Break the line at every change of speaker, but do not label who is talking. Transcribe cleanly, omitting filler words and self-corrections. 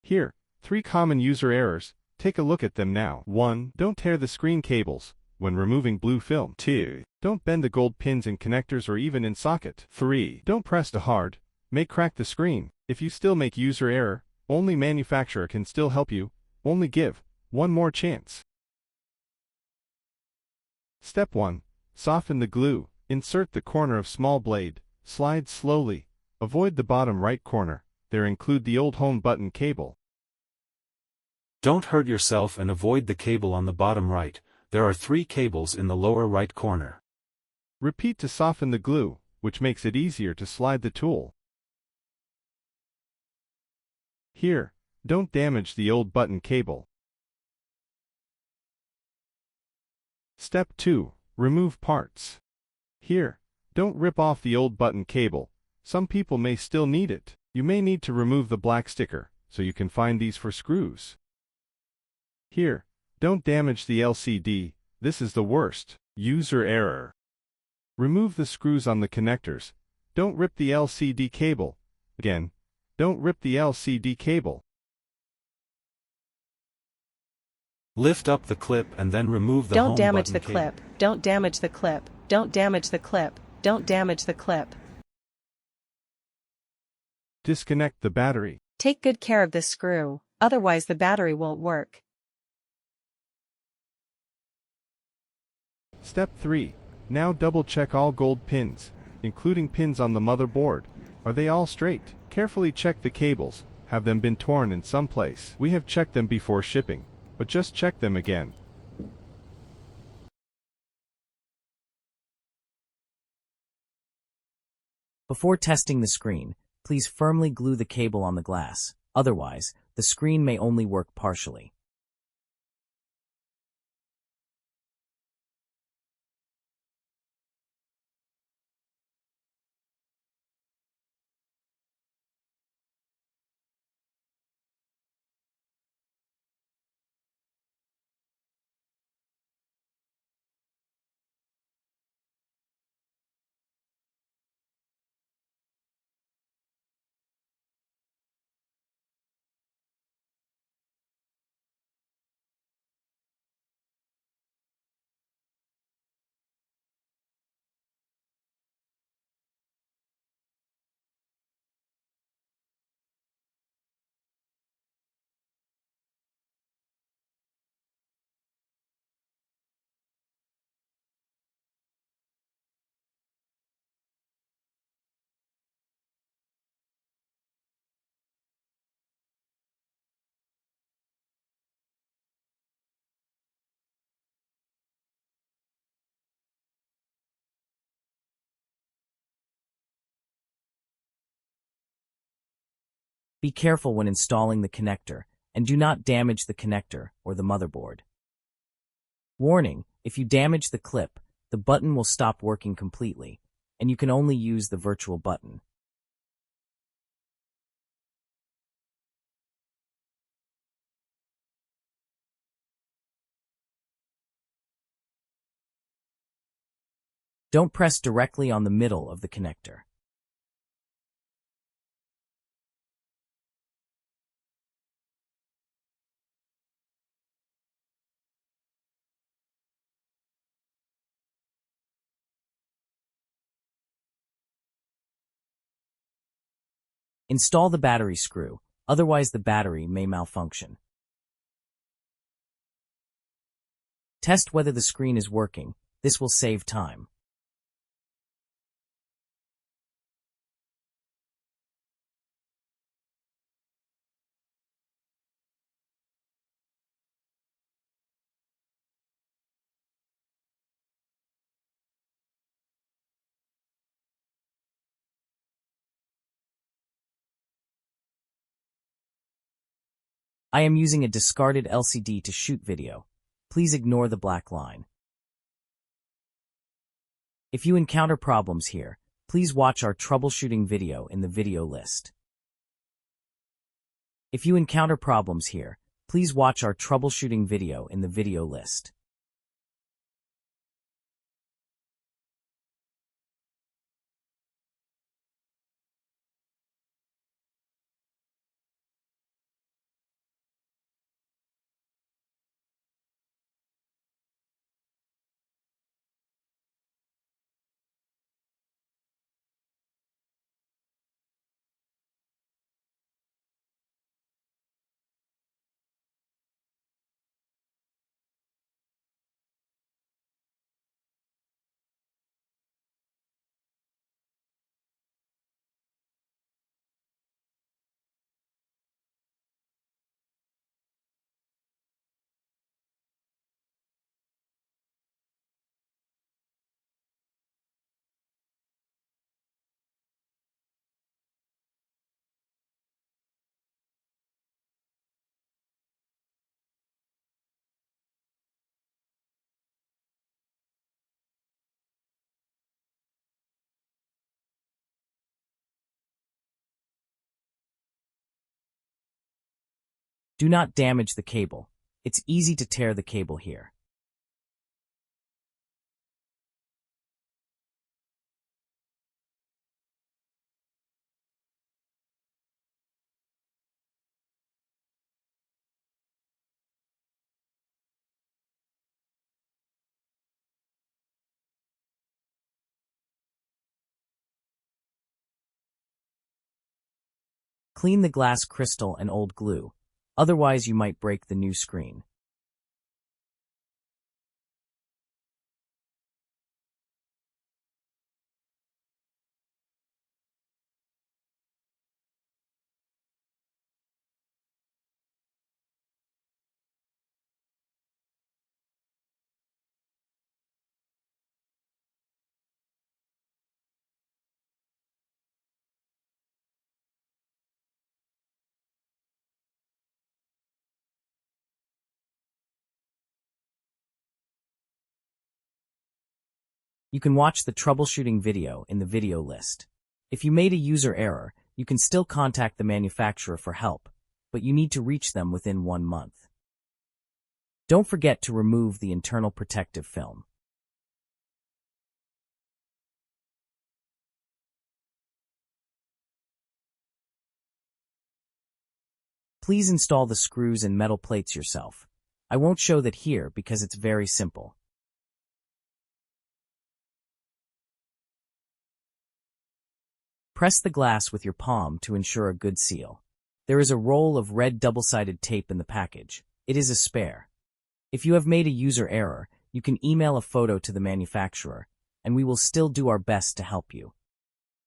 Here, 3 common user errors. Take a look at them now. 1. Don't tear the screen cables when removing blue film. 2. Don't bend the gold pins in connectors or even in socket. 3. Don't press too hard. May crack the screen. If you still make user error, only manufacturer can still help you. Only give one more chance. Step 1. Soften the glue. Insert the corner of small blade. Slide slowly. Avoid the bottom right corner. There include the old home button cable.
Don't hurt yourself and avoid the cable on the bottom right. There are 3 cables in the lower right corner.
Repeat to soften the glue, which makes it easier to slide the tool. Here, don't damage the old button cable. Step 2. Remove parts. Here, don't rip off the old button cable. Some people may still need it. You may need to remove the black sticker, so you can find these for screws. Here, don't damage the LCD. This is the worst user error. Remove the screws on the connectors. Don't rip the LCD cable. Again, don't rip the LCD cable.
Lift up the clip and then remove the home button cable.
Don't damage the clip. Don't damage the clip. Don't damage the clip. Don't damage the clip.
Disconnect the battery.
Take good care of this screw, otherwise the battery won't work.
Step 3. Now double-check all gold pins, including pins on the motherboard. Are they all straight? Carefully check the cables. Have them been torn in some place? We have checked them before shipping, but just check them again.
Before testing the screen, please firmly glue the cable on the glass. Otherwise, the screen may only work partially. Be careful when installing the connector, and do not damage the connector or the motherboard. Warning: if you damage the clip, the button will stop working completely, and you can only use the virtual button. Don't press directly on the middle of the connector. Install the battery screw, otherwise the battery may malfunction. Test whether the screen is working. This will save time. I am using a discarded LCD to shoot video. Please ignore the black line. If you encounter problems here, please watch our troubleshooting video in the video list. If you encounter problems here, please watch our troubleshooting video in the video list. Do not damage the cable. It's easy to tear the cable here. Clean the glass crystal and old glue. Otherwise, you might break the new screen. You can watch the troubleshooting video in the video list. If you made a user error, you can still contact the manufacturer for help, but you need to reach them within 1 month. Don't forget to remove the internal protective film. Please install the screws and metal plates yourself. I won't show that here because it's very simple. Press the glass with your palm to ensure a good seal. There is a roll of red double-sided tape in the package. It is a spare. If you have made a user error, you can email a photo to the manufacturer, and we will still do our best to help you.